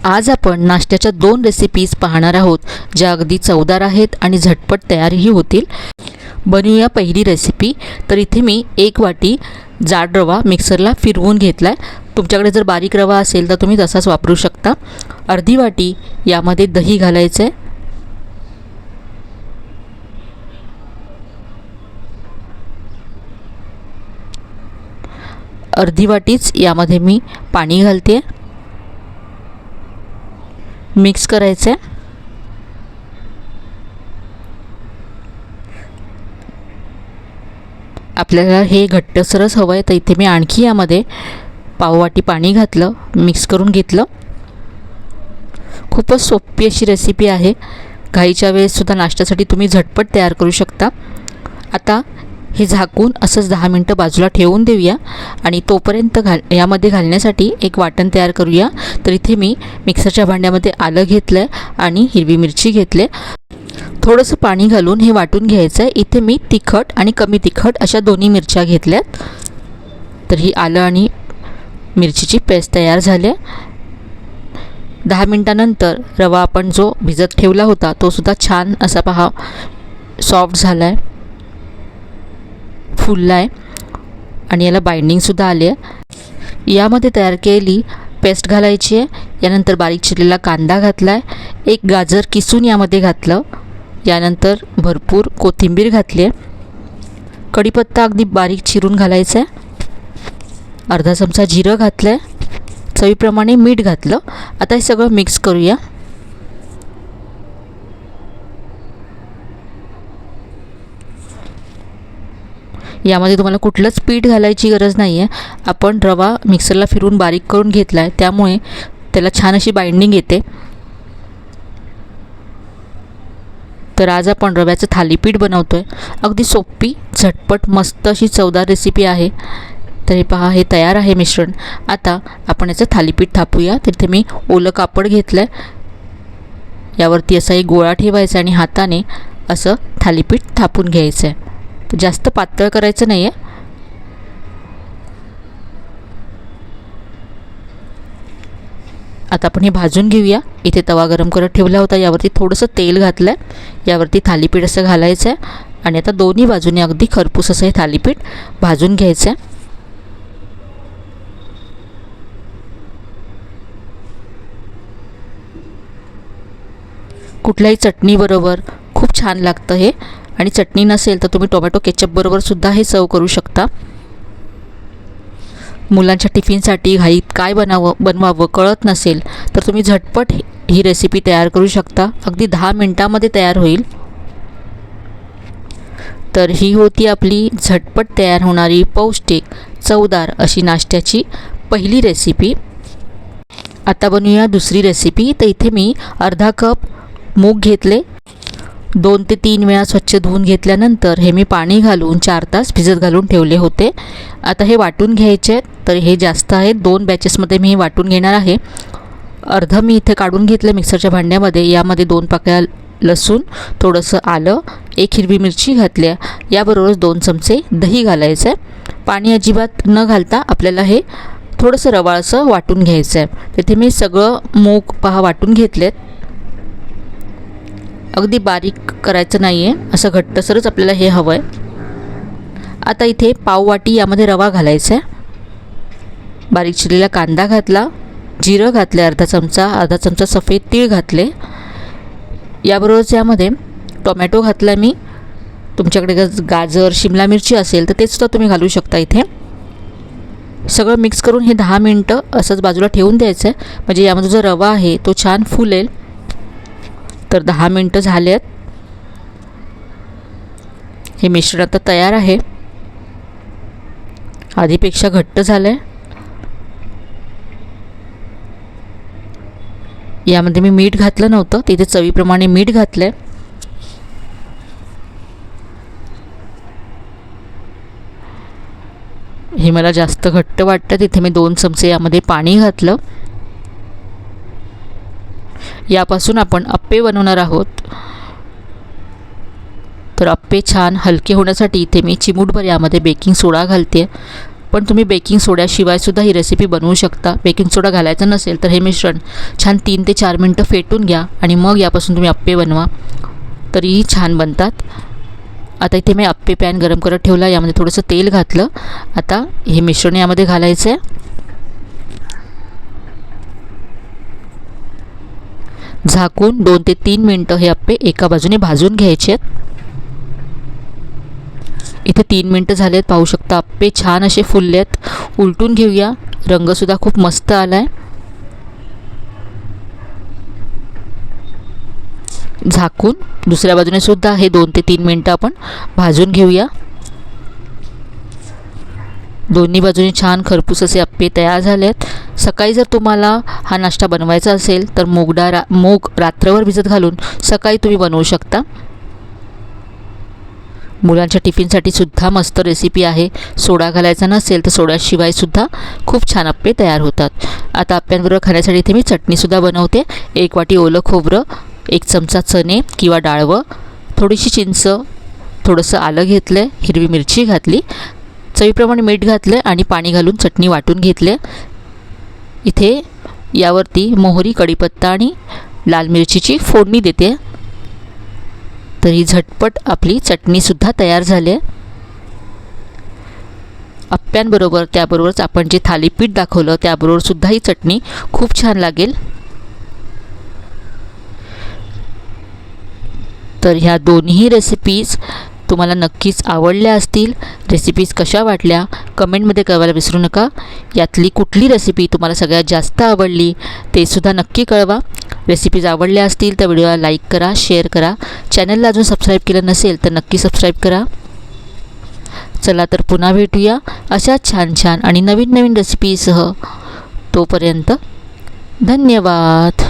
आज आपण नाश्त्याच्या 2 रेसिपीज पाहणार आहोत, ज्या अगदी चवदार आहेत आणि झटपट तयारही होतील. बनवूया पहिली रेसिपी. तर इथे मी 1 वाटी जाड रवा मिक्सरला फिरवून घेतला आहे. तुमच्याकडे जर बारीक रवा असेल तर तुम्ही तसाच वापरू शकता. अर्धी वाटी यामध्ये दही घालायचं आहे. अर्धी वाटीच यामध्ये मी पाणी घालते. मिक्स करायचं आहे. आपल्याला हे घट्टसरच हवं आहे, तर इथे मी आणखी यामध्ये पाव वाटी पाणी घातलं, मिक्स करून घेतलं. खूपच सोपी अशी रेसिपी आहे. घाईच्या वेळेससुद्धा नाश्त्यासाठी तुम्ही झटपट तयार करू शकता. आता हे झाकून असंच 10 मिनटं बाजूला ठेवून देऊया आणि तोपर्यंत यामध्ये घालण्यासाठी एक वाटण तयार करूया. तर इथे मी मिक्सरच्या भांड्यामध्ये आलं घेतलं आहे आणि हिरवी मिरची घेतले. थोडंसं पाणी घालून हे वाटून घ्यायचं आहे. इथे मी तिखट आणि कमी तिखट अशा दोन्ही मिरच्या घेतल्यात. तर ही आलं आणि मिरचीची पेस्ट तयार झाली आहे. 10 मिनटानंतर रवा आपण जो भिजत ठेवला होता तो सुद्धा छान असा पहा सॉफ्ट झाला आहे, फुलला आहे आणि याला बाइंडिंगसुद्धा आली आहे. यामध्ये तयार केलेली पेस्ट घालायची आहे. यानंतर बारीक चिरलेला कांदा घातला आहे. 1 गाजर किसून यामध्ये घातलं. यानंतर भरपूर कोथिंबीर घातली आहे. कढीपत्ता अगदी बारीक चिरून घालायचा आहे. अर्धा चमचा जिरं घातलं आहे. चवीप्रमाणे मीठ घातलं. आता हे सगळं मिक्स करूया. यामध्ये तुम्हाला कुठलंच पीठ घालायची गरज नाही आहे. आपण रवा मिक्सरला फिरवून बारीक करून घेतला आहे, त्यामुळे त्याला छान अशी बाइंडिंग येते. तर आज आपण रव्याचं थालीपीठ बनवतो आहे. अगदी सोपी, झटपट, मस्त अशी चवदार रेसिपी आहे. तर हे पहा, हे तयार आहे मिश्रण. आता आपण याचं थालीपीठ थापूया. तिथे मी ओलं कापड घेतलं आहे. यावरती असा एक गोळा ठेवायचा आणि हाताने असं थालीपीठ थापून घ्यायचं आहे. तर जास्त पातळ करायचं नाही आहे. आता आपण हे भाजून घेऊया. इथे तवा गरम करत ठेवला होता. यावरती थोडंसं तेल घातलं आहे. यावरती थालीपीठ असं घालायचं आहे आणि आता दोन्ही बाजूने अगदी खरपूस असं हे थालीपीठ भाजून घ्यायचं आहे. कुठल्याही चटणीबरोबर खूप छान लागतं हे. आणि चटणी नसेल तर तुम्ही टोमॅटो केचपबरोबर सुद्धा हे सर्व करू शकता. मुलांच्या टिफिनसाठी घाईत काय बनवावं कळत नसेल तर तुम्ही झटपट ही रेसिपी तयार करू शकता. अगदी 10 मिनटामध्ये तयार होईल. तर ही होती आपली झटपट तयार होणारी पौष्टिक, चवदार अशी नाश्त्याची पहिली रेसिपी. आता बनवूया दुसरी रेसिपी. तर इथे मी अर्धा कप मूग घेतले. 2 ते 3 वेळा स्वच्छ धुवून घेतल्यानंतर हे मी पाणी घालून 4 तास भिजत घालून ठेवले होते. आता हे वाटून घ्यायचे. तर हे जास्त आहे, 2 बॅचेसमध्ये मी हे वाटून घेणार आहे. अर्धं मी इथे काढून घेतलं मिक्सरच्या भांड्यामध्ये. यामध्ये 2 पाकळ्या लसूण, थोडंसं आलं, 1 हिरवी मिरची घातल्या. याबरोबरच 2 चमचे दही घालायचं आहे. पाणी अजिबात न घालता आपल्याला हे थोडंसं रवाळसं वाटून घ्यायचं आहे. तिथे मी सगळं मूग पहा वाटून घेतलेत. अगदी बारीक करायचं नाही आहे, असं घट्टसरच आपल्याला हे हवं आहे. आता इथे पाव वाटी यामध्ये रवा घालायचा आहे. बारीक चिरलेला कांदा घातला, जिरं घातले अर्धा चमचा सफेद तीळ घातले. याबरोबरच यामध्ये टोमॅटो घातला मी. तुमच्याकडे गाजर, शिमला मिरची असेल तर तेसुद्धा तुम्ही घालू शकता. इथे सगळं मिक्स करून हे 10 मिनटं असंच बाजूला ठेवून द्यायचं आहे. म्हणजे यामध्ये जो रवा आहे तो छान फुलेल. तर 10 मिनटं झाले आहेत. हे मिश्रण आता तयार आहे. आधीपेक्षा घट्ट झालं आहे. यामध्ये मी मीठ घातलं नव्हतं, तिथे चवीप्रमाणे मीठ घातलं आहे. हे मला जास्त घट्ट वाटतं, तिथे मी 2 चमचे यामध्ये पाणी घातलं. यापासून आपण अप्पे बनवणार आहोत. तर अप्पे छान हलके होण्यासाठी इथे मी चिमूटभर यामध्ये बेकिंग सोडा घालते. पण तुम्ही बेकिंग सोड्याशिवायसुद्धा ही रेसिपी बनवू शकता. बेकिंग सोडा घालायचा नसेल तर हे मिश्रण छान 3 ते 4 मिनटं फेटून घ्या आणि मग यापासून तुम्ही अप्पे बनवा, तरीही छान बनतात. आता इथे मी अप्पे पॅन गरम करत ठेवला, यामध्ये थोडंसं तेल घातलं. आता हे मिश्रण यामध्ये घालायचं आहे. झाकून 2 ते 3 मिनटं हे अप्पे एका बाजूने भाजून घ्यायचे आहेत. इथे 3 मिनटं झाले आहेत, पाहू शकता अप्पे छान असे फुलले आहेत. उलटून घेऊया, रंगसुद्धा खूप मस्त आला आहे. झाकून दुसऱ्या बाजूने सुद्धा हे 2 ते 3 मिनटं आपण भाजून घेऊया. दोन्ही बाजूने छान खरपूस असे अप्पे तयार झाले आहेत. सकाळी जर तुम्हाला हा नाश्ता बनवायचा असेल तर मूग रात्रभर भिजत घालून सकाळी तुम्ही बनवू शकता. मुलांच्या टिफिनसाठी सुद्धा मस्त रेसिपी आहे. सोडा घालायचा नसेल तर सोड्याशिवाय सुद्धा खूप छान अप्पे तयार होतात. आता अप्प्यांबरोबर खाण्यासाठी इथे मी चटणीसुद्धा बनवते. 1 वाटी ओलं खोबरं, 1 चमचा चणे किंवा डाळवं, थोडीशी चिंच, थोडंसं आलं घेतलं आहे, हिरवी मिरची घातली, चवीप्रमाणे मीठ घातलं आणि पाणी घालून चटणी वाटून घेतले. इथे यावरती मोहरी, कढीपत्ता आणि लाल मिरचीची फोडणी देते. तर ही झटपट आपली चटणीसुद्धा तयार झाली आहे. अप्प्यांबरोबर त्याबरोबरच आपण जे थालीपीठ दाखवलं त्याबरोबरसुद्धा ही चटणी खूप छान लागेल. तर ह्या दोन्ही रेसिपीज तुम्हाला नक्कीच आवडल्या असतील. रेसिपीज कशा वाटल्या कमेंटमध्ये कळवायला विसरू नका. यातली कुठली रेसिपी तुम्हाला सगळ्यात जास्त आवडली ते सुद्धा नक्की कळवा. रेसिपीज आवडल्या असतील तर व्हिडिओला लाईक करा, शेअर करा. चॅनलला अजून सबस्क्राईब केलं नसेल तर नक्की सबस्क्राईब करा. चला तर पुन्हा भेटूया अशाच छान छान आणि नवीन नवीन रेसिपीसह. तोपर्यंत धन्यवाद.